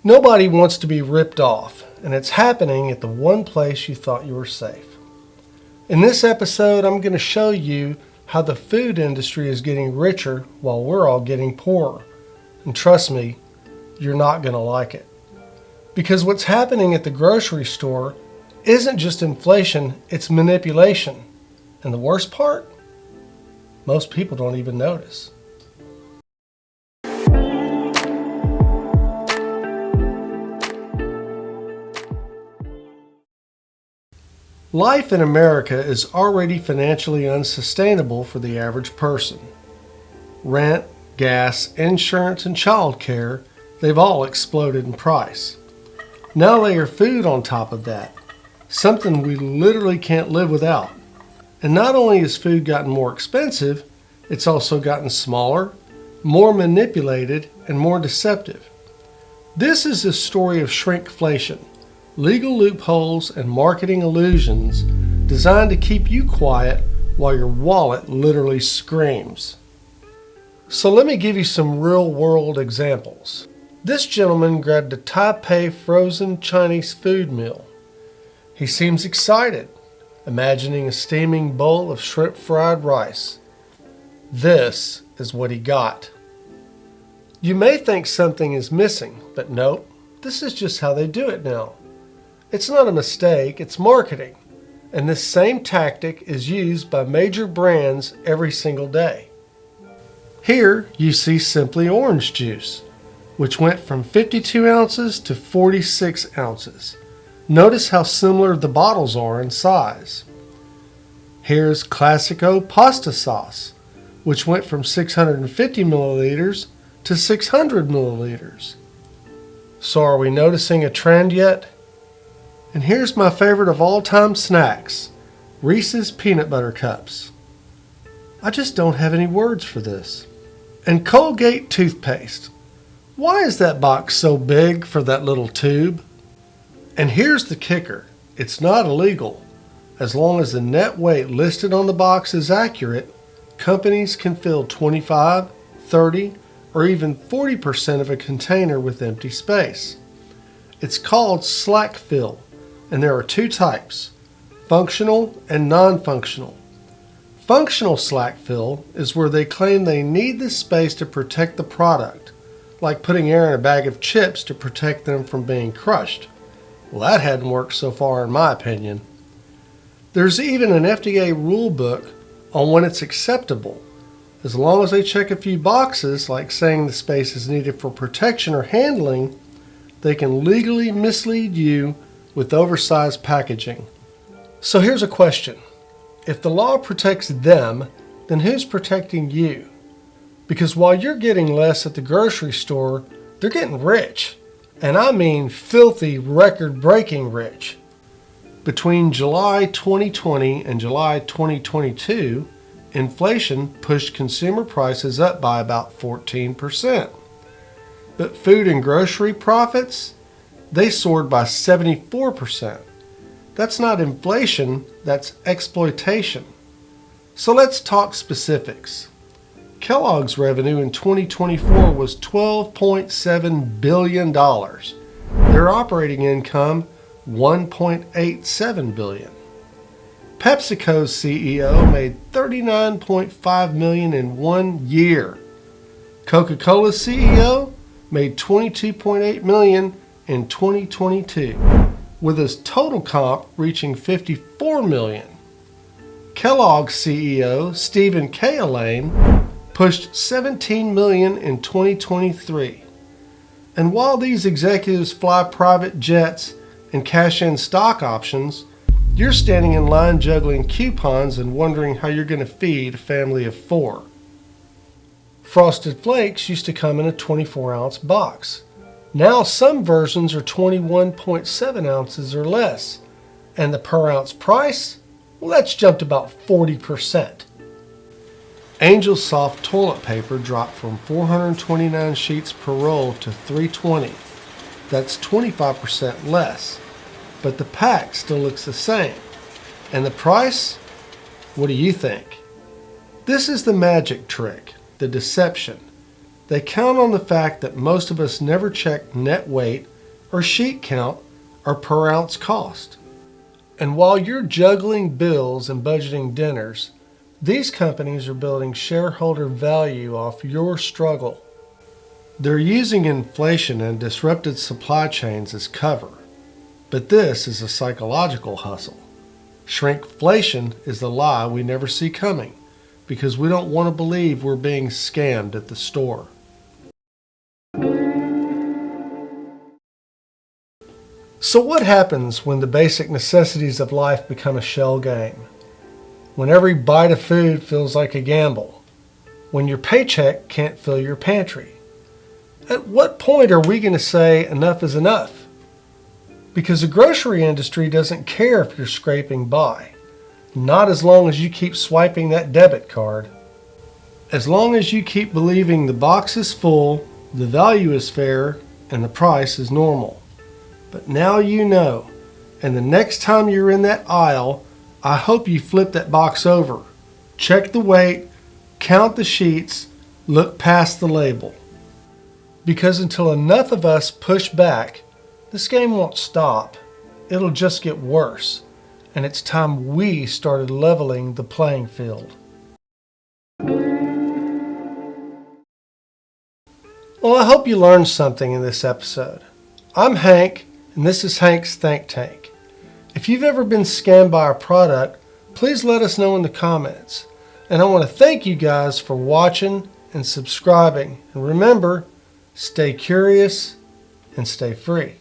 Nobody wants to be ripped off, and it's happening at the one place you thought you were safe. In this episode, I'm going to show you how the food industry is getting richer while we're all getting poorer. And trust me, you're not going to like it. Because what's happening at the grocery store isn't just inflation, it's manipulation. And the worst part? Most people don't even notice. Life in America is already financially unsustainable for the average person. Rent, gas, insurance, and childcare, they've all exploded in price. Now layer food on top of that, something we literally can't live without. And not only has food gotten more expensive, it's also gotten smaller, more manipulated, and more deceptive. This is the story of shrinkflation. Legal loopholes and marketing illusions designed to keep you quiet while your wallet literally screams. So let me give you some real-world examples. This gentleman grabbed a Tai Pei frozen Chinese food meal. He seems excited, imagining a steaming bowl of shrimp fried rice. This is what he got. You may think something is missing, but nope, this is just how they do it now. It's not a mistake, it's marketing. And this same tactic is used by major brands every single day. Here you see Simply Orange Juice, which went from 52 ounces to 46 ounces. Notice how similar the bottles are in size. Here's Classico Pasta Sauce, which went from 650 milliliters to 600 milliliters. So are we noticing a trend yet? And here's my favorite of all time snacks, Reese's Peanut Butter Cups. I just don't have any words for this. And Colgate toothpaste. Why is that box so big for that little tube? And here's the kicker. It's not illegal. As long as the net weight listed on the box is accurate, companies can fill 25, 30, or even 40% of a container with empty space. It's called slack fill. And there are two types, functional and non-functional. Functional slack fill is where they claim they need this space to protect the product, like putting air in a bag of chips to protect them from being crushed. Well, that hadn't worked so far in my opinion. There's even an FDA rule book on when it's acceptable. As long as they check a few boxes, like saying the space is needed for protection or handling, they can legally mislead you with oversized packaging. So here's a question. If the law protects them, then who's protecting you? Because while you're getting less at the grocery store, they're getting rich. And I mean filthy, record-breaking rich. Between July 2020 and July 2022, inflation pushed consumer prices up by about 14%. But food and grocery profits, they soared by 74%. That's not inflation, that's exploitation. So let's talk specifics. Kellogg's revenue in 2024 was $12.7 billion. Their operating income, $1.87 billion. PepsiCo's CEO made $39.5 million in 1 year. Coca-Cola's CEO made $22.8 million in 2022, with his total comp reaching $54 million. Kellogg's CEO, Stephen K. Elaine, pushed $17 million in 2023. And while these executives fly private jets and cash in stock options, you're standing in line juggling coupons and wondering how you're going to feed a family of 4. Frosted Flakes used to come in a 24-ounce box. Now some versions are 21.7 ounces or less, and the per ounce price, well, that's jumped about 40%. Angel Soft toilet paper dropped from 429 sheets per roll to 320. That's 25% less, but the pack still looks the same. And the price? What do you think? This is the magic trick, the deception. They count on the fact that most of us never check net weight or sheet count or per ounce cost. And while you're juggling bills and budgeting dinners, these companies are building shareholder value off your struggle. They're using inflation and disrupted supply chains as cover. But this is a psychological hustle. Shrinkflation is the lie we never see coming because we don't want to believe we're being scammed at the store. So what happens when the basic necessities of life become a shell game? When every bite of food feels like a gamble? When your paycheck can't fill your pantry? At what point are we going to say enough is enough? Because the grocery industry doesn't care if you're scraping by. Not as long as you keep swiping that debit card. As long as you keep believing the box is full, the value is fair, and the price is normal. But now you know, and the next time you're in that aisle, I hope you flip that box over. Check the weight, count the sheets, look past the label. Because until enough of us push back, this game won't stop. It'll just get worse. And it's time we started leveling the playing field. Well, I hope you learned something in this episode. I'm Hank, and this is Hank's Think Tank. If you've ever been scammed by a product, please let us know in the comments. And I want to thank you guys for watching and subscribing. And remember, stay curious and stay free.